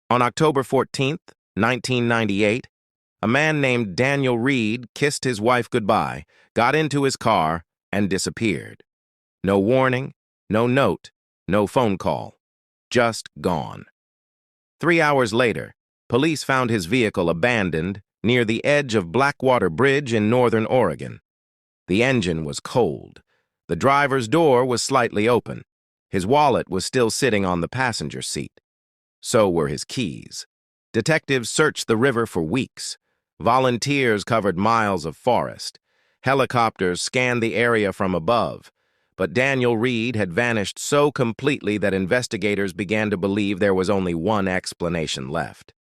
On October 14th, 1998, a man named Daniel Reed kissed his wife goodbye, got into his car, and disappeared. No warning, no note, no phone call. Just gone. 3 hours later, police found his vehicle abandoned near the edge of Blackwater Bridge in northern Oregon. The engine was cold. The driver's door was slightly open. His wallet was still sitting on the passenger seat. So were his keys. Detectives searched the river for weeks. Volunteers covered miles of forest. Helicopters scanned the area from above. But Daniel Reed had vanished so completely that investigators began to believe there was only one explanation left.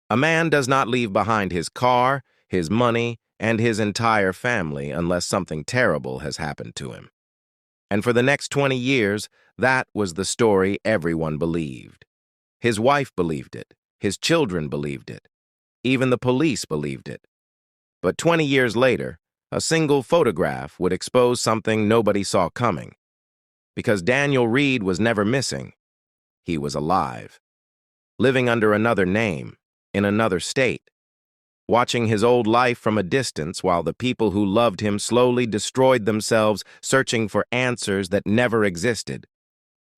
A man does not leave behind his car, his money, and his entire family unless something terrible has happened to him. And for the next 20 years, that was the story everyone believed. His wife believed it. His children believed it. Even the police believed it. But 20 years later, a single photograph would expose something nobody saw coming. Because Daniel Reed was never missing. He was alive. Living under another name, in another state. Watching his old life from a distance while the people who loved him slowly destroyed themselves searching for answers that never existed.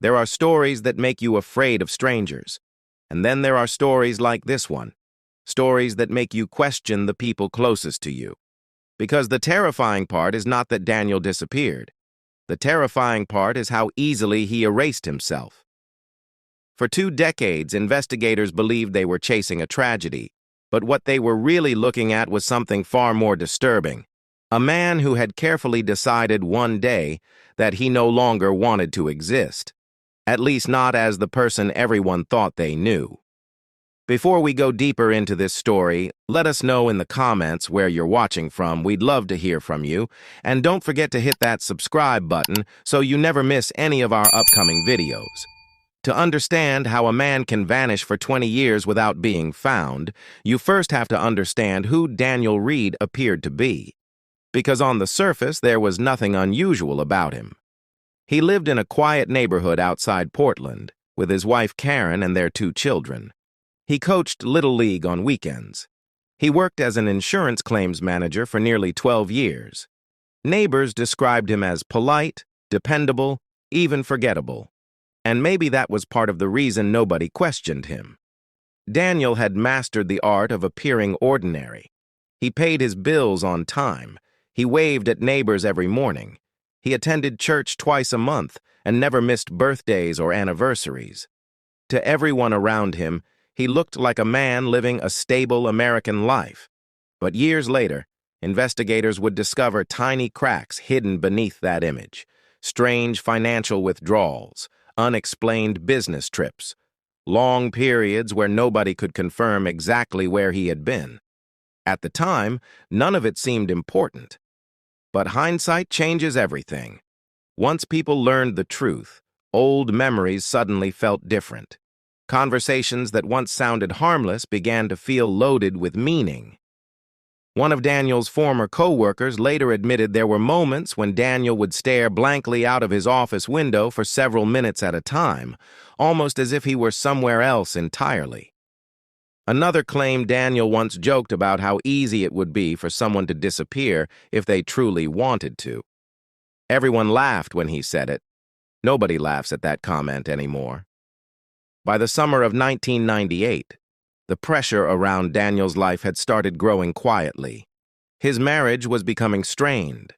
There are stories that make you afraid of strangers. And then there are stories like this one. Stories that make you question the people closest to you. Because the terrifying part is not that Daniel disappeared. The terrifying part is how easily he erased himself. For 2 decades, investigators believed they were chasing a tragedy, but what they were really looking at was something far more disturbing. A man who had carefully decided one day that he no longer wanted to exist, at least not as the person everyone thought they knew. Before we go deeper into this story, let us know in the comments where you're watching from. We'd love to hear from you. And don't forget to hit that subscribe button so you never miss any of our upcoming videos. To understand how a man can vanish for 20 years without being found, you first have to understand who Daniel Reed appeared to be. Because on the surface, there was nothing unusual about him. He lived in a quiet neighborhood outside Portland, with his wife Karen and their 2 children. He coached Little League on weekends. He worked as an insurance claims manager for nearly 12 years. Neighbors described him as polite, dependable, even forgettable. And maybe that was part of the reason nobody questioned him. Daniel had mastered the art of appearing ordinary. He paid his bills on time. He waved at neighbors every morning. He attended church twice a month and never missed birthdays or anniversaries. To everyone around him, he looked like a man living a stable American life. But years later, investigators would discover tiny cracks hidden beneath that image. Strange financial withdrawals, unexplained business trips, long periods where nobody could confirm exactly where he had been. At the time, none of it seemed important. But hindsight changes everything. Once people learned the truth, old memories suddenly felt different. Conversations that once sounded harmless began to feel loaded with meaning. One of Daniel's former co-workers later admitted there were moments when Daniel would stare blankly out of his office window for several minutes at a time, almost as if he were somewhere else entirely. Another claimed Daniel once joked about how easy it would be for someone to disappear if they truly wanted to. Everyone laughed when he said it. Nobody laughs at that comment anymore. By the summer of 1998, the pressure around Daniel's life had started growing quietly. His marriage was becoming strained.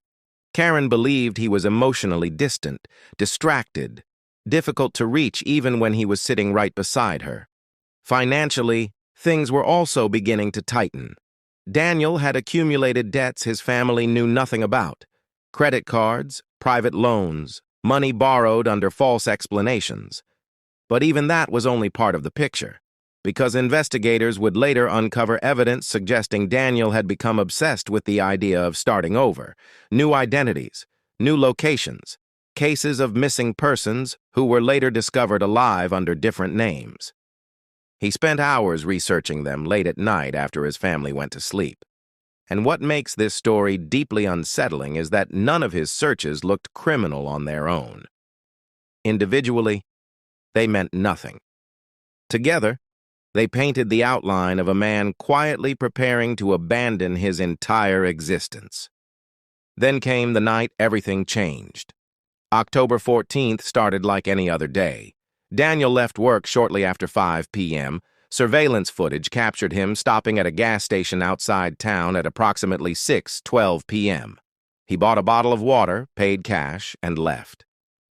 Karen believed he was emotionally distant, distracted, difficult to reach even when he was sitting right beside her. Financially, things were also beginning to tighten. Daniel had accumulated debts his family knew nothing about. Credit cards, private loans, money borrowed under false explanations. But even that was only part of the picture, because investigators would later uncover evidence suggesting Daniel had become obsessed with the idea of starting over, new identities, new locations, cases of missing persons who were later discovered alive under different names. He spent hours researching them late at night after his family went to sleep. And what makes this story deeply unsettling is that none of his searches looked criminal on their own. Individually, they meant nothing. Together, They painted the outline of a man quietly preparing to abandon his entire existence. Then came the night everything changed. October 14th started like any other day. Daniel left work shortly after 5 p.m. Surveillance footage captured him stopping at a gas station outside town at approximately 6:12 p.m. He bought a bottle of water, paid cash, and left.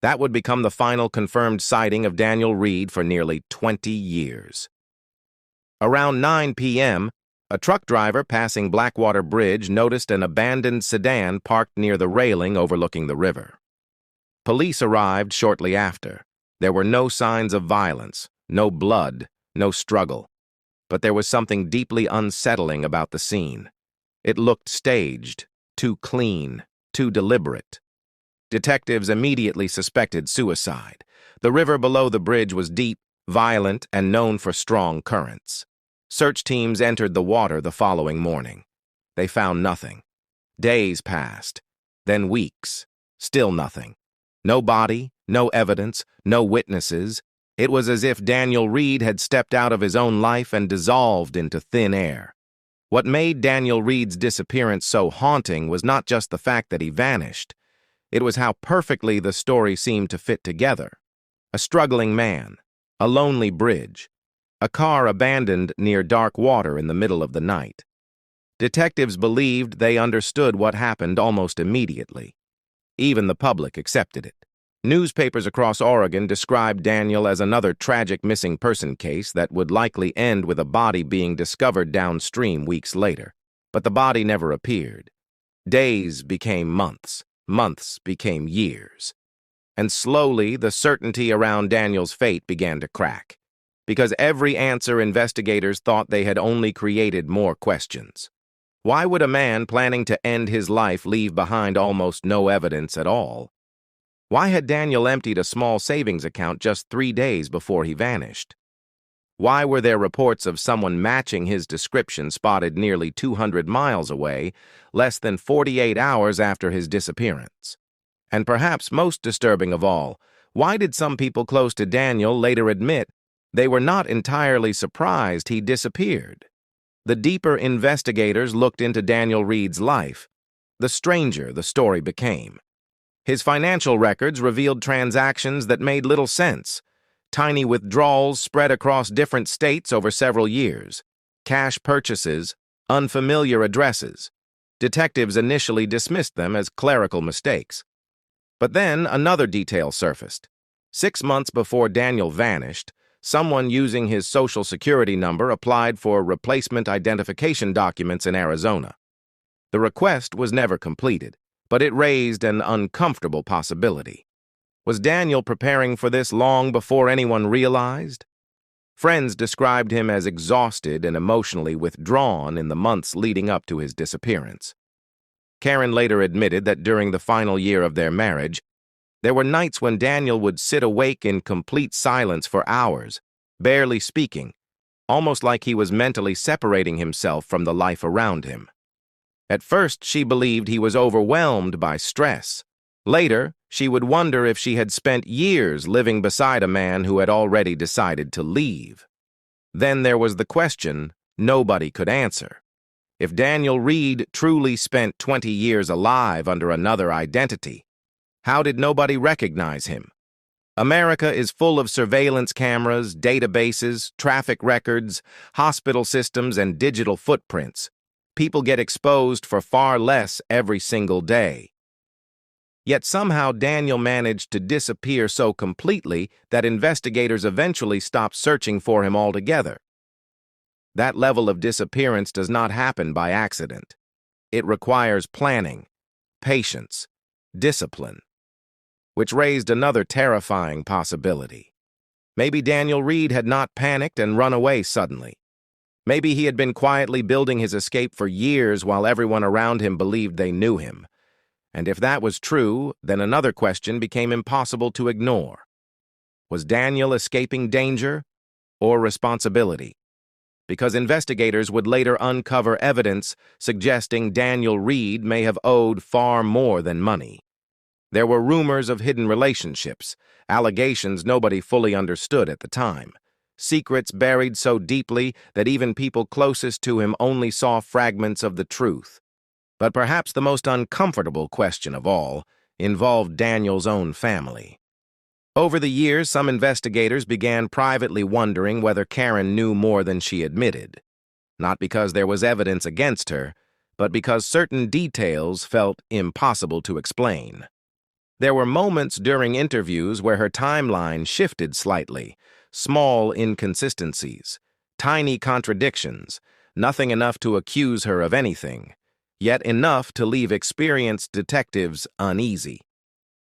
That would become the final confirmed sighting of Daniel Reed for nearly 20 years. Around 9 p.m., a truck driver passing Blackwater Bridge noticed an abandoned sedan parked near the railing overlooking the river. Police arrived shortly after. There were no signs of violence, no blood, no struggle. But there was something deeply unsettling about the scene. It looked staged, too clean, too deliberate. Detectives immediately suspected suicide. The river below the bridge was deep, violent, and known for strong currents. Search teams entered the water the following morning. They found nothing. Days passed, then weeks. Still nothing. No body, no evidence, no witnesses. It was as if Daniel Reed had stepped out of his own life and dissolved into thin air. What made Daniel Reed's disappearance so haunting was not just the fact that he vanished. It was how perfectly the story seemed to fit together. A struggling man, a lonely bridge, a car abandoned near dark water in the middle of the night. Detectives believed they understood what happened almost immediately. Even the public accepted it. Newspapers across Oregon described Daniel as another tragic missing person case that would likely end with a body being discovered downstream weeks later. But the body never appeared. Days became months. Months became years. And slowly, the certainty around Daniel's fate began to crack. Because every answer investigators thought they had only created more questions. Why would a man planning to end his life leave behind almost no evidence at all? Why had Daniel emptied a small savings account just 3 days before he vanished? Why were there reports of someone matching his description spotted nearly 200 miles away, less than 48 hours after his disappearance? And perhaps most disturbing of all, why did some people close to Daniel later admit they were not entirely surprised he disappeared? The deeper investigators looked into Daniel Reed's life, the stranger the story became. His financial records revealed transactions that made little sense. Tiny withdrawals spread across different states over several years. Cash purchases, unfamiliar addresses. Detectives initially dismissed them as clerical mistakes. But then another detail surfaced. 6 months before Daniel vanished, someone using his Social Security number applied for replacement identification documents in Arizona. The request was never completed, but it raised an uncomfortable possibility. Was Daniel preparing for this long before anyone realized? Friends described him as exhausted and emotionally withdrawn in the months leading up to his disappearance. Karen later admitted that during the final year of their marriage, there were nights when Daniel would sit awake in complete silence for hours, barely speaking, almost like he was mentally separating himself from the life around him. At first, she believed he was overwhelmed by stress. Later, she would wonder if she had spent years living beside a man who had already decided to leave. Then there was the question nobody could answer. If Daniel Reed truly spent 20 years alive under another identity, how did nobody recognize him? America is full of surveillance cameras, databases, traffic records, hospital systems, and digital footprints. People get exposed for far less every single day. Yet somehow Daniel managed to disappear so completely that investigators eventually stopped searching for him altogether. That level of disappearance does not happen by accident. It requires planning, patience, discipline. Which raised another terrifying possibility. Maybe Daniel Reed had not panicked and run away suddenly. Maybe he had been quietly building his escape for years while everyone around him believed they knew him. And if that was true, then another question became impossible to ignore. Was Daniel escaping danger or responsibility? Because investigators would later uncover evidence suggesting Daniel Reed may have owed far more than money. There were rumors of hidden relationships, allegations nobody fully understood at the time. secrets buried so deeply that even people closest to him only saw fragments of the truth. But perhaps the most uncomfortable question of all involved Daniel's own family. Over the years, some investigators began privately wondering whether Karen knew more than she admitted. Not because there was evidence against her, but because certain details felt impossible to explain. There were moments during interviews where her timeline shifted slightly, small inconsistencies, tiny contradictions, nothing enough to accuse her of anything, yet enough to leave experienced detectives uneasy.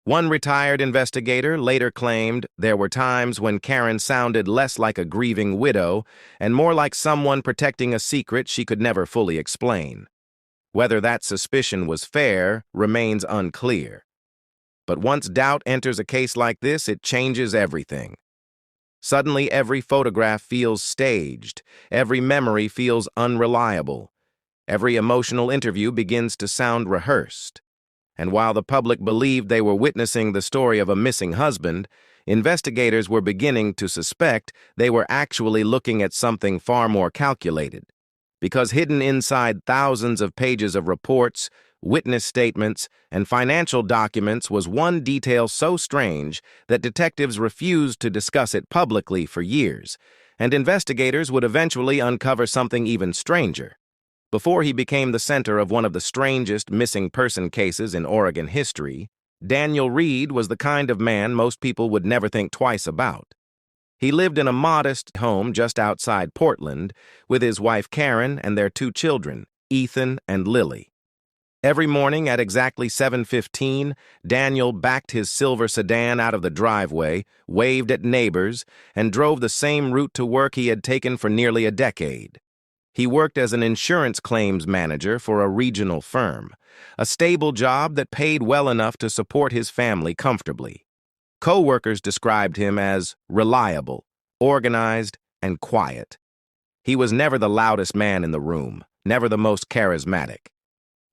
One retired investigator later claimed there were times when Karen sounded less like a grieving widow and more like someone protecting a secret she could never fully explain. Whether that suspicion was fair remains unclear. But once doubt enters a case like this, it changes everything. Suddenly, every photograph feels staged, every memory feels unreliable, every emotional interview begins to sound rehearsed. And while the public believed they were witnessing the story of a missing husband, investigators were beginning to suspect they were actually looking at something far more calculated. Because hidden inside thousands of pages of reports, witness statements, and financial documents was one detail so strange that detectives refused to discuss it publicly for years, and investigators would eventually uncover something even stranger. Before he became the center of one of the strangest missing person cases in Oregon history, Daniel Reed was the kind of man most people would never think twice about. He lived in a modest home just outside Portland with his wife Karen and their two children, Ethan and Lily. Every morning at exactly 7:15, Daniel backed his silver sedan out of the driveway, waved at neighbors, and drove the same route to work he had taken for nearly a decade. He worked as an insurance claims manager for a regional firm, a stable job that paid well enough to support his family comfortably. Co-workers described him as reliable, organized, and quiet. He was never the loudest man in the room, never the most charismatic.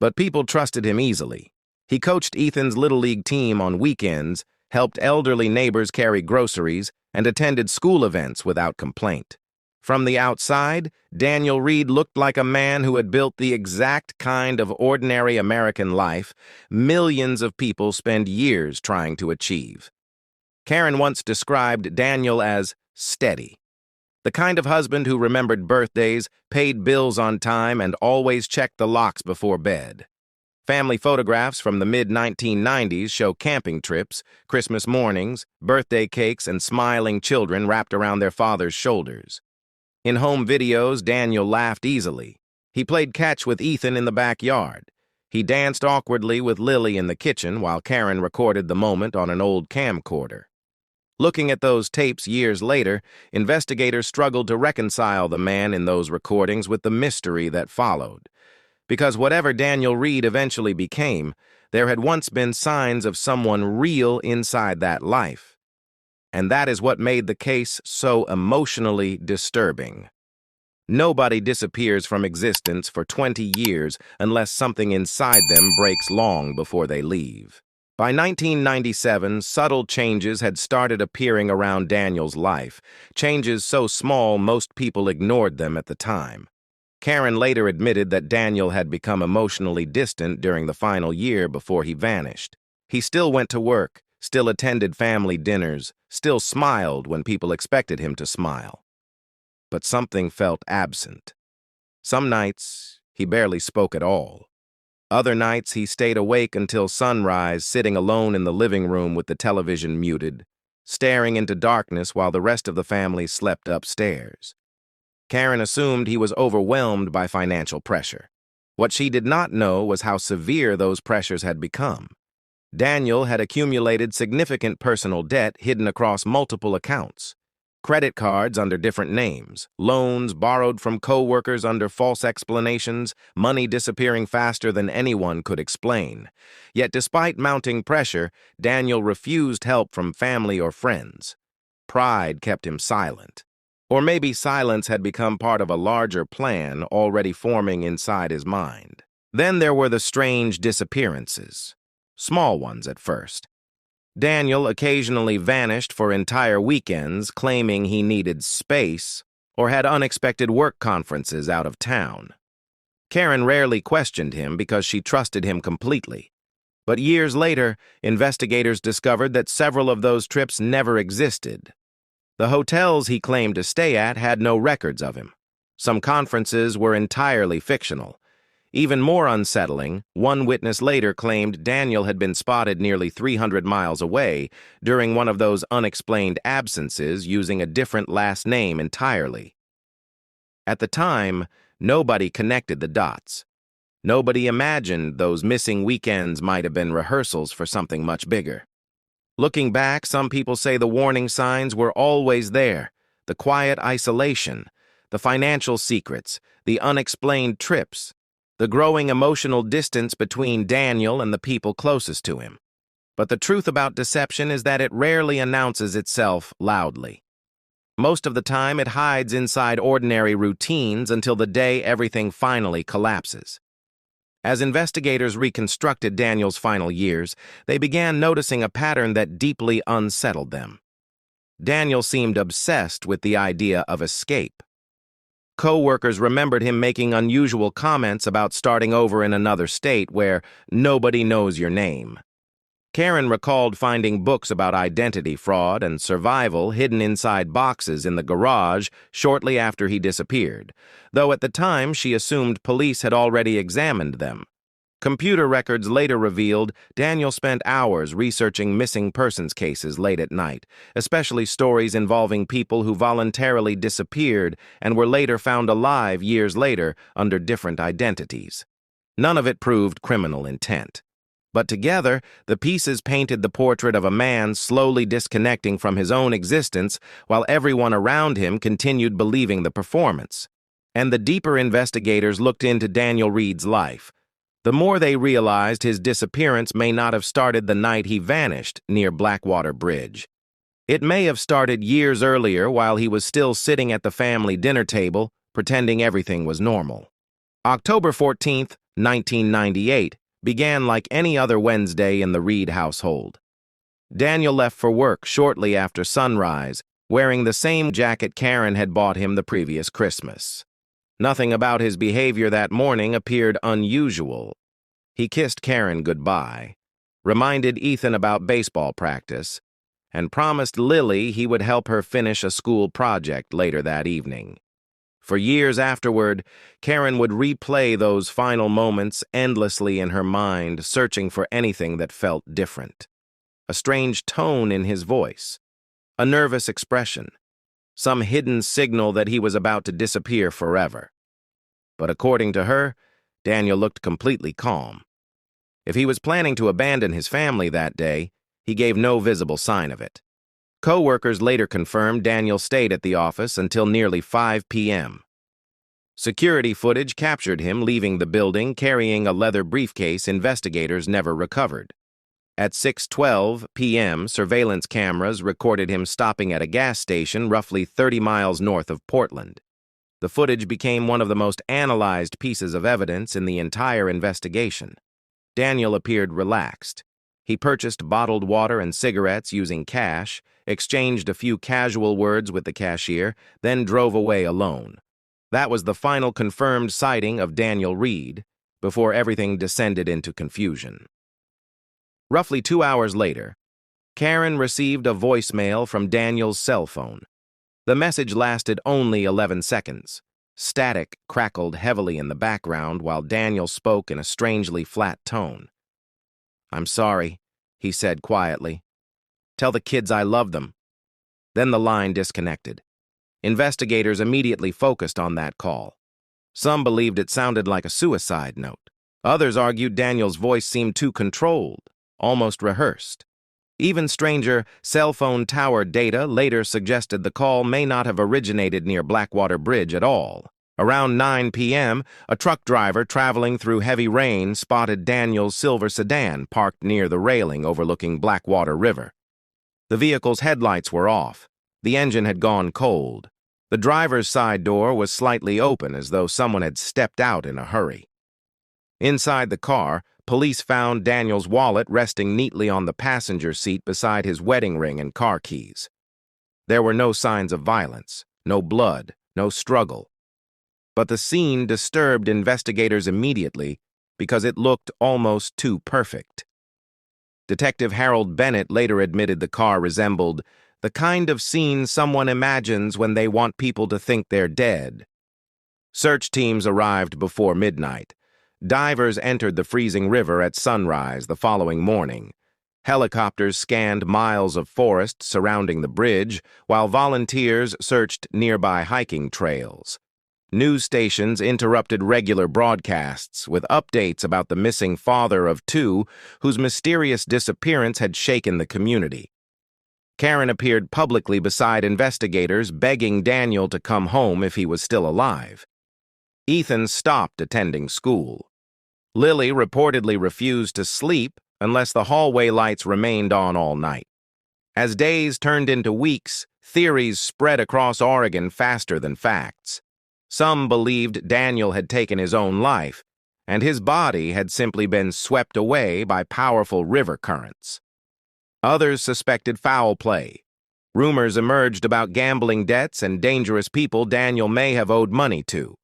But people trusted him easily. He coached Ethan's Little League team on weekends, helped elderly neighbors carry groceries, and attended school events without complaint. From the outside, Daniel Reed looked like a man who had built the exact kind of ordinary American life millions of people spend years trying to achieve. Karen once described Daniel as steady, the kind of husband who remembered birthdays, paid bills on time, and always checked the locks before bed. Family photographs from the mid-1990s show camping trips, Christmas mornings, birthday cakes, and smiling children wrapped around their father's shoulders. In home videos, Daniel laughed easily. He played catch with Ethan in the backyard. He danced awkwardly with Lily in the kitchen while Karen recorded the moment on an old camcorder. Looking at those tapes years later, investigators struggled to reconcile the man in those recordings with the mystery that followed. Because whatever Daniel Reed eventually became, there had once been signs of someone real inside that life. And that is what made the case so emotionally disturbing. Nobody disappears from existence for 20 years unless something inside them breaks long before they leave. By 1997, subtle changes had started appearing around Daniel's life, changes so small most people ignored them at the time. Karen later admitted that Daniel had become emotionally distant during the final year before he vanished. He still went to work, still attended family dinners, still smiled when people expected him to smile. But something felt absent. Some nights, he barely spoke at all. Other nights, he stayed awake until sunrise, sitting alone in the living room with the television muted, staring into darkness while the rest of the family slept upstairs. Karen assumed he was overwhelmed by financial pressure. What she did not know was how severe those pressures had become. Daniel had accumulated significant personal debt hidden across multiple accounts. Credit cards under different names, loans borrowed from co-workers under false explanations, money disappearing faster than anyone could explain. Yet despite mounting pressure, Daniel refused help from family or friends. Pride kept him silent. Or maybe silence had become part of a larger plan already forming inside his mind. Then there were the strange disappearances. Small ones at first. Daniel occasionally vanished for entire weekends, claiming he needed space or had unexpected work conferences out of town. Karen rarely questioned him because she trusted him completely. But years later, investigators discovered that several of those trips never existed. The hotels he claimed to stay at had no records of him. Some conferences were entirely fictional. Even more unsettling, one witness later claimed Daniel had been spotted nearly 300 miles away during one of those unexplained absences using a different last name entirely. At the time, nobody connected the dots. Nobody imagined those missing weekends might have been rehearsals for something much bigger. Looking back, some people say the warning signs were always there: the quiet isolation, the financial secrets, the unexplained trips, the growing emotional distance between Daniel and the people closest to him. But the truth about deception is that it rarely announces itself loudly. Most of the time, it hides inside ordinary routines until the day everything finally collapses. As investigators reconstructed Daniel's final years, they began noticing a pattern that deeply unsettled them. Daniel seemed obsessed with the idea of escape. Co-workers remembered him making unusual comments about starting over in another state where nobody knows your name. Karen recalled finding books about identity fraud and survival hidden inside boxes in the garage shortly after he disappeared, though at the time she assumed police had already examined them. Computer records later revealed Daniel spent hours researching missing persons cases late at night, especially stories involving people who voluntarily disappeared and were later found alive years later under different identities. None of it proved criminal intent. But together, the pieces painted the portrait of a man slowly disconnecting from his own existence while everyone around him continued believing the performance. And the deeper investigators looked into Daniel Reed's life, the more they realized his disappearance may not have started the night he vanished near Blackwater Bridge. It may have started years earlier while he was still sitting at the family dinner table, pretending everything was normal. October 14th, 1998, began like any other Wednesday in the Reed household. Daniel left for work shortly after sunrise, wearing the same jacket Karen had bought him the previous Christmas. Nothing about his behavior that morning appeared unusual. He kissed Karen goodbye, reminded Ethan about baseball practice, and promised Lily he would help her finish a school project later that evening. For years afterward, Karen would replay those final moments endlessly in her mind, searching for anything that felt different. A strange tone in his voice, a nervous expression, some hidden signal that he was about to disappear forever. But according to her, Daniel looked completely calm. If he was planning to abandon his family that day, he gave no visible sign of it. Co-workers later confirmed Daniel stayed at the office until nearly 5 p.m. Security footage captured him leaving the building carrying a leather briefcase investigators never recovered. At 6:12 p.m., surveillance cameras recorded him stopping at a gas station roughly 30 miles north of Portland. The footage became one of the most analyzed pieces of evidence in the entire investigation. Daniel appeared relaxed. He purchased bottled water and cigarettes using cash, exchanged a few casual words with the cashier, then drove away alone. That was the final confirmed sighting of Daniel Reed, before everything descended into confusion. Roughly 2 hours later, Karen received a voicemail from Daniel's cell phone. The message lasted only 11 seconds. Static crackled heavily in the background while Daniel spoke in a strangely flat tone. "I'm sorry," he said quietly. "Tell the kids I love them." Then the line disconnected. Investigators immediately focused on that call. Some believed it sounded like a suicide note. Others argued Daniel's voice seemed too controlled, almost rehearsed. Even stranger, cell phone tower data later suggested the call may not have originated near Blackwater Bridge at all. Around 9 p.m., a truck driver traveling through heavy rain spotted Daniel's silver sedan parked near the railing overlooking Blackwater River. The vehicle's headlights were off. The engine had gone cold. The driver's side door was slightly open as though someone had stepped out in a hurry. Inside the car, police found Daniel's wallet resting neatly on the passenger seat beside his wedding ring and car keys. There were no signs of violence, no blood, no struggle. But the scene disturbed investigators immediately because it looked almost too perfect. Detective Harold Bennett later admitted the car resembled the kind of scene someone imagines when they want people to think they're dead. Search teams arrived before midnight. Divers entered the freezing river at sunrise the following morning. Helicopters scanned miles of forest surrounding the bridge, while volunteers searched nearby hiking trails. News stations interrupted regular broadcasts with updates about the missing father of two whose mysterious disappearance had shaken the community. Karen appeared publicly beside investigators, begging Daniel to come home if he was still alive. Ethan stopped attending school. Lily reportedly refused to sleep unless the hallway lights remained on all night. As days turned into weeks, theories spread across Oregon faster than facts. Some believed Daniel had taken his own life, and his body had simply been swept away by powerful river currents. Others suspected foul play. Rumors emerged about gambling debts and dangerous people Daniel may have owed money to.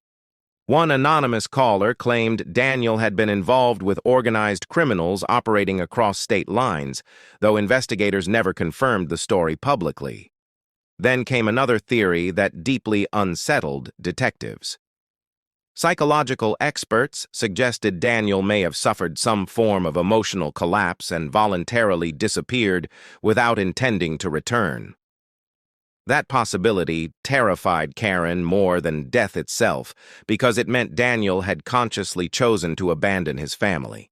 One anonymous caller claimed Daniel had been involved with organized criminals operating across state lines, though investigators never confirmed the story publicly. Then came another theory that deeply unsettled detectives. Psychological experts suggested Daniel may have suffered some form of emotional collapse and voluntarily disappeared without intending to return. That possibility terrified Karen more than death itself because it meant Daniel had consciously chosen to abandon his family.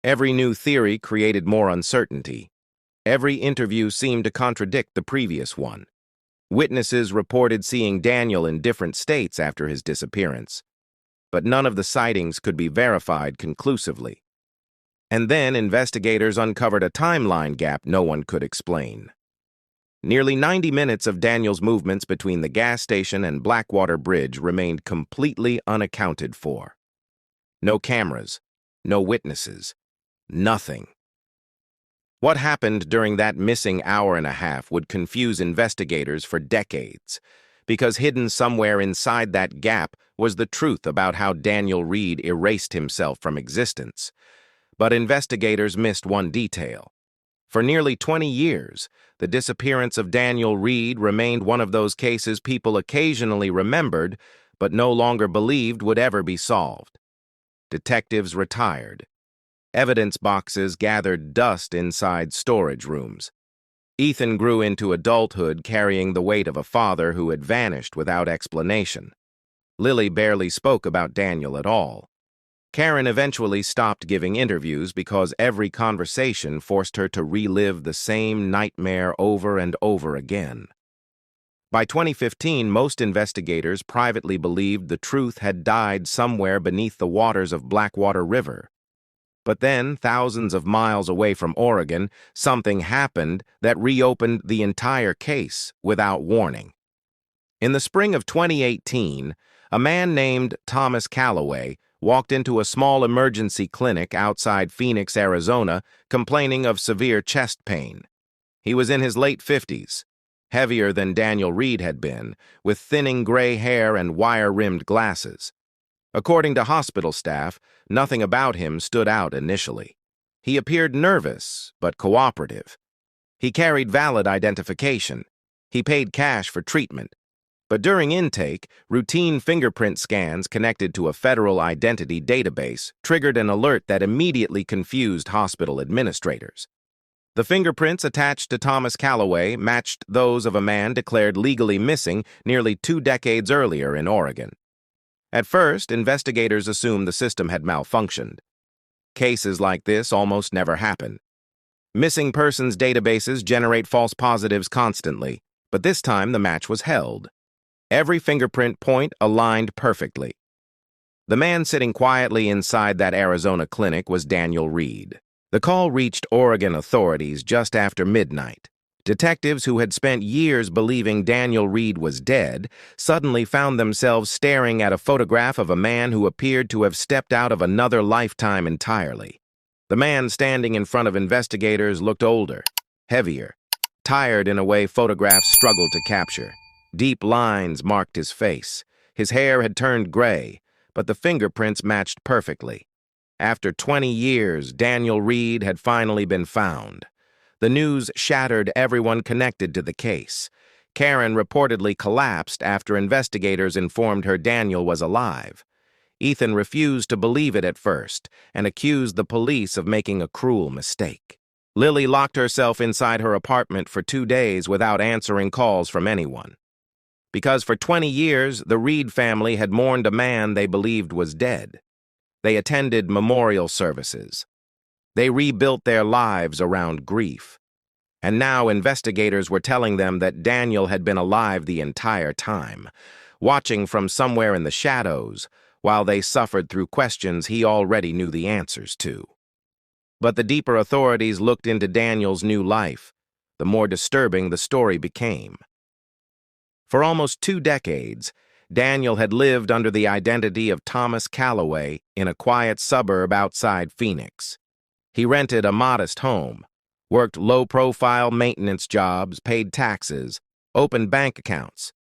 Every new theory created more uncertainty. Every interview seemed to contradict the previous one. Witnesses reported seeing Daniel in different states after his disappearance, but none of the sightings could be verified conclusively. And then investigators uncovered a timeline gap no one could explain. Nearly 90 minutes of Daniel's movements between the gas station and Blackwater Bridge remained completely unaccounted for. No cameras, no witnesses, nothing. What happened during that missing hour and a half would confuse investigators for decades, because hidden somewhere inside that gap was the truth about how Daniel Reed erased himself from existence. But investigators missed one detail. For nearly 20 years, the disappearance of Daniel Reed remained one of those cases people occasionally remembered, but no longer believed would ever be solved. Detectives retired. Evidence boxes gathered dust inside storage rooms. Ethan grew into adulthood carrying the weight of a father who had vanished without explanation. Lily barely spoke about Daniel at all. Karen eventually stopped giving interviews because every conversation forced her to relive the same nightmare over and over again. By 2015, most investigators privately believed the truth had died somewhere beneath the waters of Blackwater River. But then, thousands of miles away from Oregon, something happened that reopened the entire case without warning. In the spring of 2018, a man named Thomas Calloway walked into a small emergency clinic outside Phoenix, Arizona, complaining of severe chest pain. He was in his late 50s, heavier than Daniel Reed had been, with thinning gray hair and wire-rimmed glasses. According to hospital staff, nothing about him stood out initially. He appeared nervous, but cooperative. He carried valid identification. He paid cash for treatment. But during intake, routine fingerprint scans connected to a federal identity database triggered an alert that immediately confused hospital administrators. The fingerprints attached to Thomas Calloway matched those of a man declared legally missing nearly 2 decades earlier in Oregon. At first, investigators assumed the system had malfunctioned. Cases like this almost never happen. Missing persons databases generate false positives constantly, but this time the match was held. Every fingerprint point aligned perfectly. The man sitting quietly inside that Arizona clinic was Daniel Reed. The call reached Oregon authorities just after midnight. Detectives who had spent years believing Daniel Reed was dead suddenly found themselves staring at a photograph of a man who appeared to have stepped out of another lifetime entirely. The man standing in front of investigators looked older, heavier, tired in a way photographs struggled to capture. Deep lines marked his face. His hair had turned gray, but the fingerprints matched perfectly. After 20 years, Daniel Reed had finally been found. The news shattered everyone connected to the case. Karen reportedly collapsed after investigators informed her Daniel was alive. Ethan refused to believe it at first and accused the police of making a cruel mistake. Lily locked herself inside her apartment for 2 days without answering calls from anyone. Because for 20 years, the Reed family had mourned a man they believed was dead. They attended memorial services. They rebuilt their lives around grief. And now investigators were telling them that Daniel had been alive the entire time, watching from somewhere in the shadows, while they suffered through questions he already knew the answers to. But the deeper authorities looked into Daniel's new life, the more disturbing the story became. For almost 2 decades, Daniel had lived under the identity of Thomas Calloway in a quiet suburb outside Phoenix. He rented a modest home, worked low-profile maintenance jobs, paid taxes, opened bank accounts.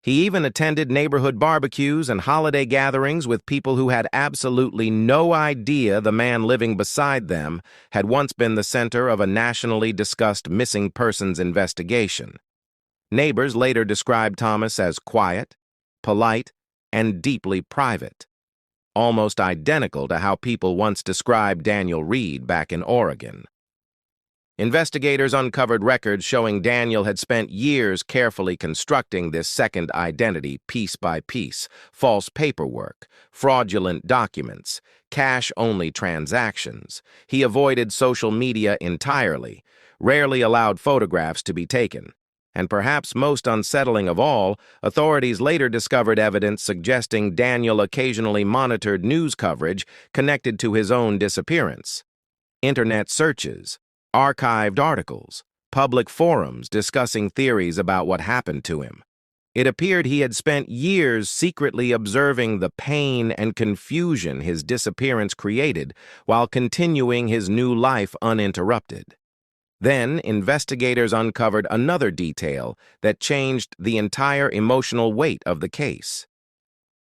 He even attended neighborhood barbecues and holiday gatherings with people who had absolutely no idea the man living beside them had once been the center of a nationally discussed missing persons investigation. Neighbors later described Thomas as quiet, polite, and deeply private, almost identical to how people once described Daniel Reed back in Oregon. Investigators uncovered records showing Daniel had spent years carefully constructing this second identity piece by piece: false paperwork, fraudulent documents, cash-only transactions. He avoided social media entirely, rarely allowed photographs to be taken. And perhaps most unsettling of all, authorities later discovered evidence suggesting Daniel occasionally monitored news coverage connected to his own disappearance. Internet searches, archived articles, public forums discussing theories about what happened to him. It appeared he had spent years secretly observing the pain and confusion his disappearance created while continuing his new life uninterrupted. Then, investigators uncovered another detail that changed the entire emotional weight of the case.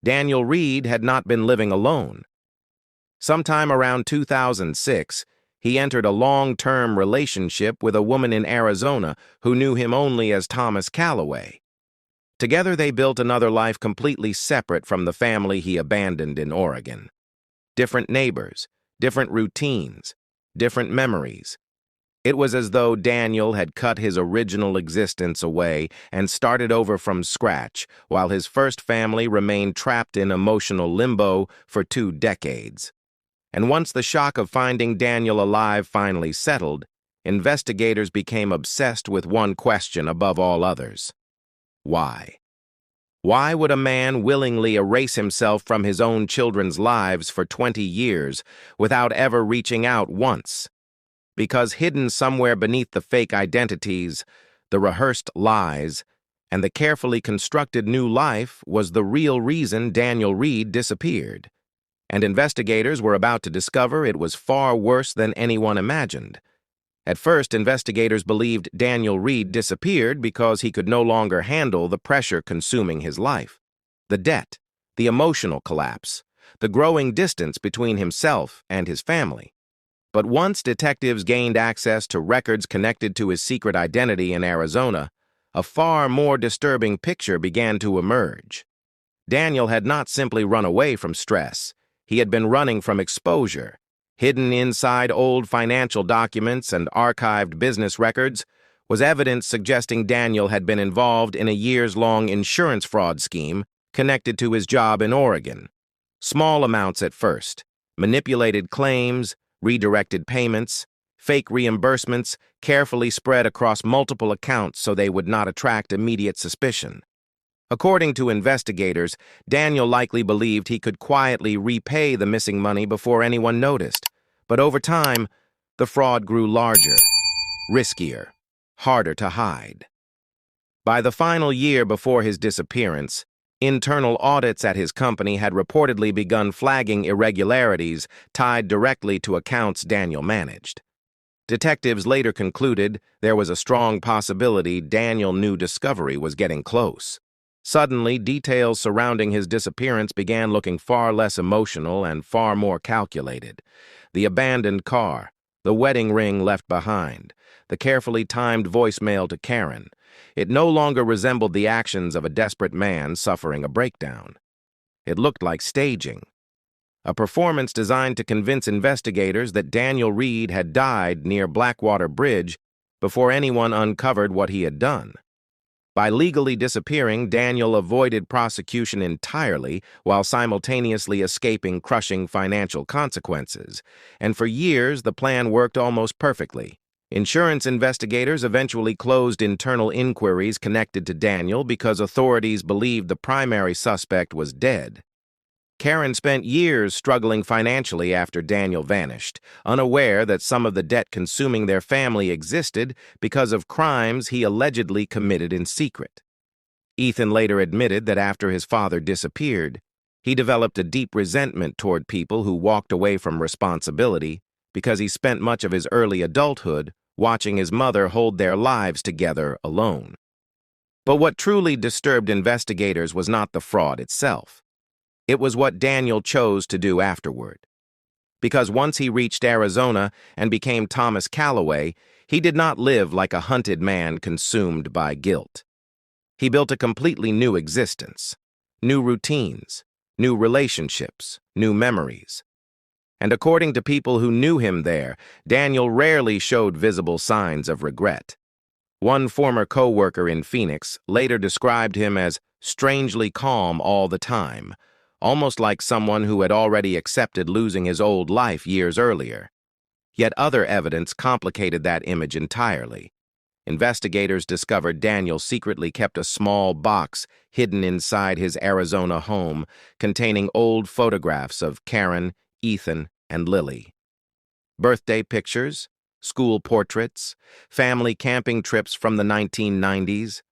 Daniel Reed had not been living alone. Sometime around 2006, he entered a long-term relationship with a woman in Arizona who knew him only as Thomas Calloway. Together they built another life completely separate from the family he abandoned in Oregon. Different neighbors, different routines, different memories. It was as though Daniel had cut his original existence away and started over from scratch, while his first family remained trapped in emotional limbo for 2 decades. And once the shock of finding Daniel alive finally settled, investigators became obsessed with one question above all others: why? Why would a man willingly erase himself from his own children's lives for 20 years without ever reaching out once? Because hidden somewhere beneath the fake identities, the rehearsed lies, and the carefully constructed new life was the real reason Daniel Reed disappeared. And investigators were about to discover it was far worse than anyone imagined. At first, investigators believed Daniel Reed disappeared because he could no longer handle the pressure consuming his life. The debt, the emotional collapse, the growing distance between himself and his family. But once detectives gained access to records connected to his secret identity in Arizona, a far more disturbing picture began to emerge. Daniel had not simply run away from stress. He had been running from exposure. Hidden inside old financial documents and archived business records was evidence suggesting Daniel had been involved in a years-long insurance fraud scheme connected to his job in Oregon. Small amounts at first, manipulated claims, redirected payments, fake reimbursements carefully spread across multiple accounts so they would not attract immediate suspicion. According to investigators, Daniel likely believed he could quietly repay the missing money before anyone noticed. But over time, the fraud grew larger, riskier. harder to hide. By the final year before his disappearance, internal audits at his company had reportedly begun flagging irregularities tied directly to accounts Daniel managed. Detectives later concluded there was a strong possibility Daniel's new discovery was getting close. Suddenly, details surrounding his disappearance began looking far less emotional and far more calculated. The abandoned car, the wedding ring left behind, the carefully timed voicemail to Karen. It no longer resembled the actions of a desperate man suffering a breakdown. It looked like staging. A performance designed to convince investigators that Daniel Reed had died near Blackwater Bridge before anyone uncovered what he had done. By legally disappearing, Daniel avoided prosecution entirely while simultaneously escaping crushing financial consequences. And for years, the plan worked almost perfectly. Insurance investigators eventually closed internal inquiries connected to Daniel because authorities believed the primary suspect was dead. Karen spent years struggling financially after Daniel vanished, unaware that some of the debt consuming their family existed because of crimes he allegedly committed in secret. Ethan later admitted that after his father disappeared, he developed a deep resentment toward people who walked away from responsibility because he spent much of his early adulthood watching his mother hold their lives together alone. But what truly disturbed investigators was not the fraud itself. It was what Daniel chose to do afterward. Because once he reached Arizona and became Thomas Calloway, he did not live like a hunted man consumed by guilt. He built a completely new existence, new routines, new relationships, new memories. And according to people who knew him there, Daniel rarely showed visible signs of regret. One former co-worker in Phoenix later described him as strangely calm all the time, almost like someone who had already accepted losing his old life years earlier. Yet other evidence complicated that image entirely. Investigators discovered Daniel secretly kept a small box hidden inside his Arizona home containing old photographs of Karen, Ethan, and Lily. Birthday pictures, school portraits, family camping trips from the 1990s.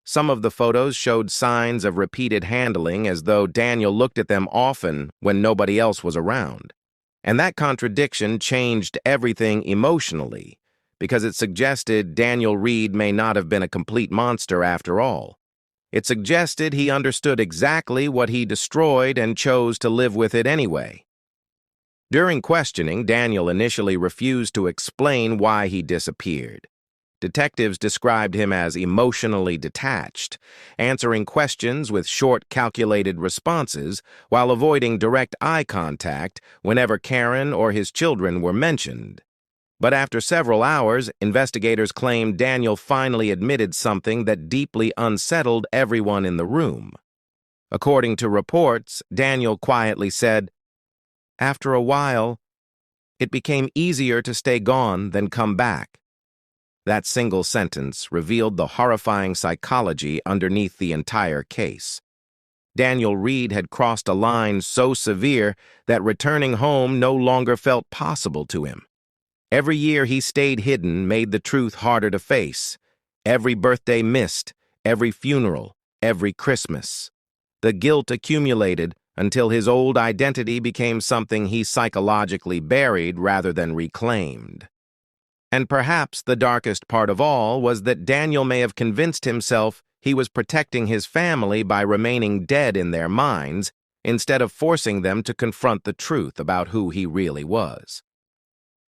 Some of the photos showed signs of repeated handling as though Daniel looked at them often when nobody else was around. And that contradiction changed everything emotionally, because it suggested Daniel Reed may not have been a complete monster after all. It suggested he understood exactly what he destroyed and chose to live with it anyway. During questioning, Daniel initially refused to explain why he disappeared. Detectives described him as emotionally detached, answering questions with short, calculated responses while avoiding direct eye contact whenever Karen or his children were mentioned. But after several hours, investigators claimed Daniel finally admitted something that deeply unsettled everyone in the room. According to reports, Daniel quietly said, "After a while, it became easier to stay gone than come back." That single sentence revealed the horrifying psychology underneath the entire case. Daniel Reed had crossed a line so severe that returning home no longer felt possible to him. Every year he stayed hidden made the truth harder to face. Every birthday missed, every funeral, every Christmas. The guilt accumulated until his old identity became something he psychologically buried rather than reclaimed. And perhaps the darkest part of all was that Daniel may have convinced himself he was protecting his family by remaining dead in their minds instead of forcing them to confront the truth about who he really was.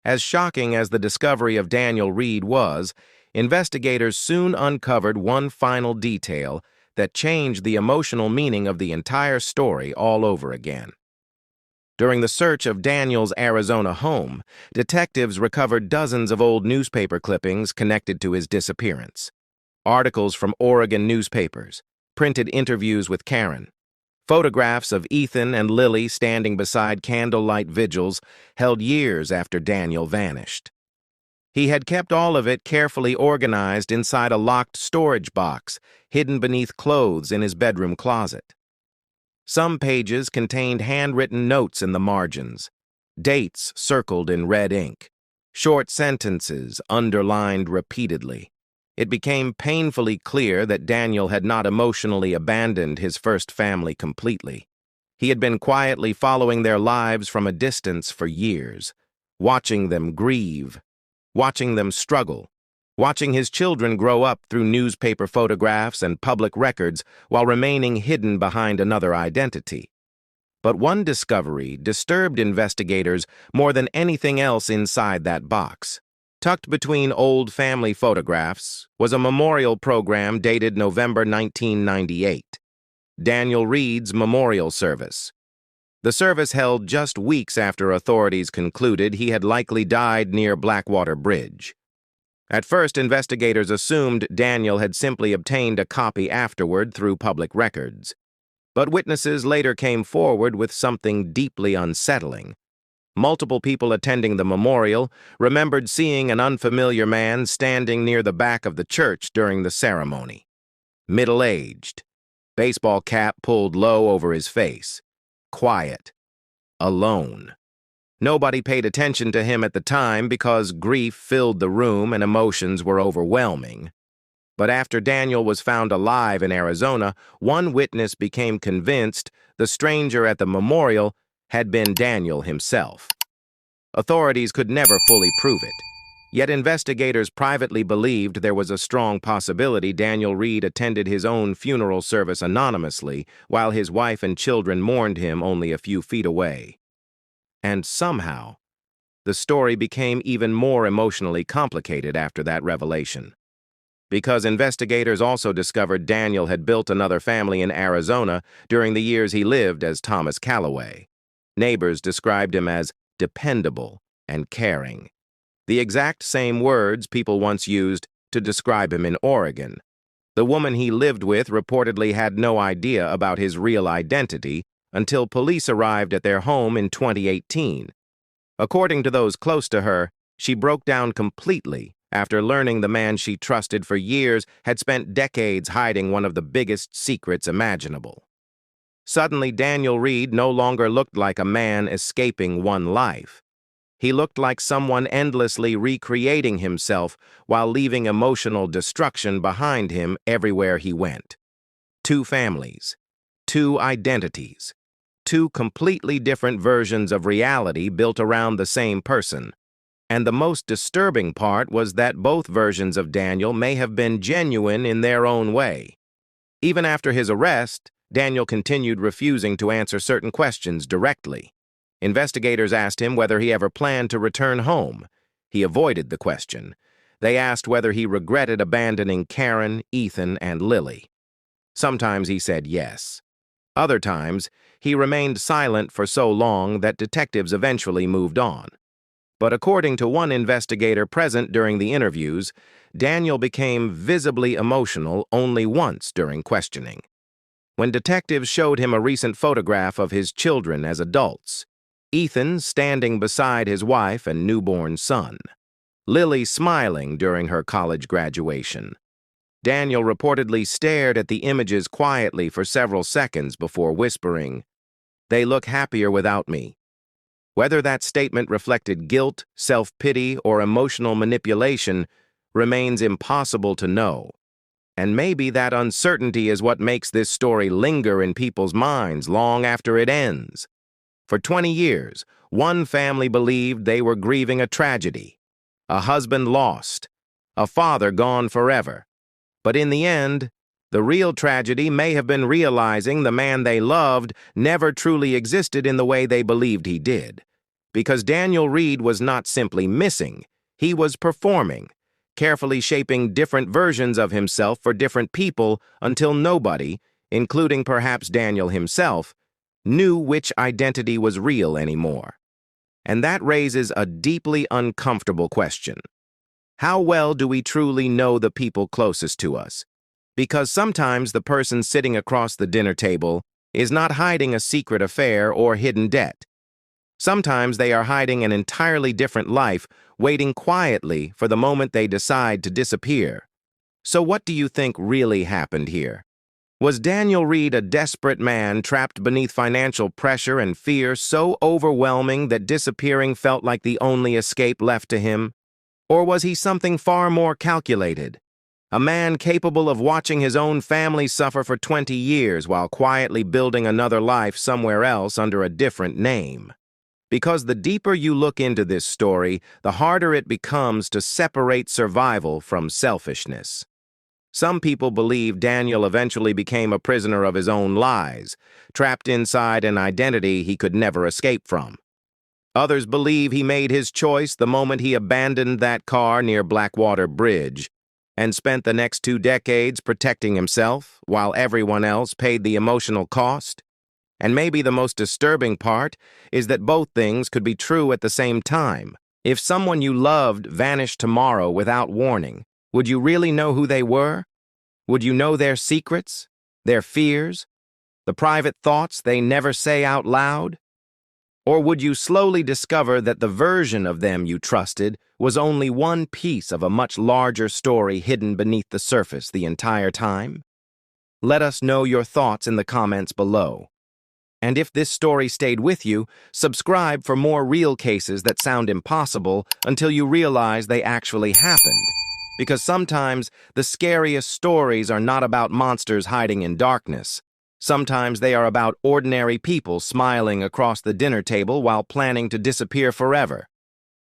As shocking as the discovery of Daniel Reed was, investigators soon uncovered one final detail that changed the emotional meaning of the entire story all over again. During the search of Daniel's Arizona home, detectives recovered dozens of old newspaper clippings connected to his disappearance. Articles from Oregon newspapers, printed interviews with Karen, photographs of Ethan and Lily standing beside candlelight vigils held years after Daniel vanished. He had kept all of it carefully organized inside a locked storage box hidden beneath clothes in his bedroom closet. Some pages contained handwritten notes in the margins, dates circled in red ink, short sentences underlined repeatedly. It became painfully clear that Daniel had not emotionally abandoned his first family completely. He had been quietly following their lives from a distance for years, watching them grieve, watching them struggle, watching his children grow up through newspaper photographs and public records while remaining hidden behind another identity. But one discovery disturbed investigators more than anything else inside that box. Tucked between old family photographs was a memorial program dated November 1998, Daniel Reed's memorial service. The service held just weeks after authorities concluded he had likely died near Blackwater Bridge. At first, investigators assumed Daniel had simply obtained a copy afterward through public records. But witnesses later came forward with something deeply unsettling. Multiple people attending the memorial remembered seeing an unfamiliar man standing near the back of the church during the ceremony. Middle-aged, baseball cap pulled low over his face, quiet, alone. Nobody paid attention to him at the time because grief filled the room and emotions were overwhelming. But after Daniel was found alive in Arizona, one witness became convinced the stranger at the memorial had been Daniel himself. Authorities could never fully prove it, yet investigators privately believed there was a strong possibility Daniel Reed attended his own funeral service anonymously while his wife and children mourned him only a few feet away. And somehow, the story became even more emotionally complicated after that revelation. Because investigators also discovered Daniel had built another family in Arizona during the years he lived as Thomas Calloway. Neighbors described him as dependable and caring, the exact same words people once used to describe him in Oregon. The woman he lived with reportedly had no idea about his real identity until police arrived at their home in 2018. According to those close to her, she broke down completely after learning the man she trusted for years had spent decades hiding one of the biggest secrets imaginable. Suddenly, Daniel Reed no longer looked like a man escaping one life. He looked like someone endlessly recreating himself while leaving emotional destruction behind him everywhere he went. Two families, two identities, two completely different versions of reality built around the same person. And the most disturbing part was that both versions of Daniel may have been genuine in their own way. Even after his arrest, Daniel continued refusing to answer certain questions directly. Investigators asked him whether he ever planned to return home. He avoided the question. They asked whether he regretted abandoning Karen, Ethan, and Lily. Sometimes he said yes. Other times, he remained silent for so long that detectives eventually moved on. But according to one investigator present during the interviews, Daniel became visibly emotional only once during questioning. When detectives showed him a recent photograph of his children as adults, Ethan standing beside his wife and newborn son, Lily smiling during her college graduation, Daniel reportedly stared at the images quietly for several seconds before whispering, "They look happier without me." Whether that statement reflected guilt, self-pity, or emotional manipulation remains impossible to know. And maybe that uncertainty is what makes this story linger in people's minds long after it ends. For 20 years, one family believed they were grieving a tragedy, a husband lost, a father gone forever. But in the end, the real tragedy may have been realizing the man they loved never truly existed in the way they believed he did. Because Daniel Reed was not simply missing, he was performing, carefully shaping different versions of himself for different people until nobody, including perhaps Daniel himself, knew which identity was real anymore. And that raises a deeply uncomfortable question. How well do we truly know the people closest to us? Because sometimes the person sitting across the dinner table is not hiding a secret affair or hidden debt. Sometimes they are hiding an entirely different life, waiting quietly for the moment they decide to disappear. So what do you think really happened here? Was Daniel Reed a desperate man trapped beneath financial pressure and fear so overwhelming that disappearing felt like the only escape left to him? Or was he something far more calculated? A man capable of watching his own family suffer for 20 years while quietly building another life somewhere else under a different name. Because the deeper you look into this story, the harder it becomes to separate survival from selfishness. Some people believe Daniel eventually became a prisoner of his own lies, trapped inside an identity he could never escape from. Others believe he made his choice the moment he abandoned that car near Blackwater Bridge and spent the next 2 decades protecting himself while everyone else paid the emotional cost. And maybe the most disturbing part is that both things could be true at the same time. If someone you loved vanished tomorrow without warning, would you really know who they were? Would you know their secrets, their fears, the private thoughts they never say out loud? Or would you slowly discover that the version of them you trusted was only one piece of a much larger story hidden beneath the surface the entire time? Let us know your thoughts in the comments below. And if this story stayed with you, subscribe for more real cases that sound impossible until you realize they actually happened. Because sometimes the scariest stories are not about monsters hiding in darkness. Sometimes they are about ordinary people smiling across the dinner table while planning to disappear forever.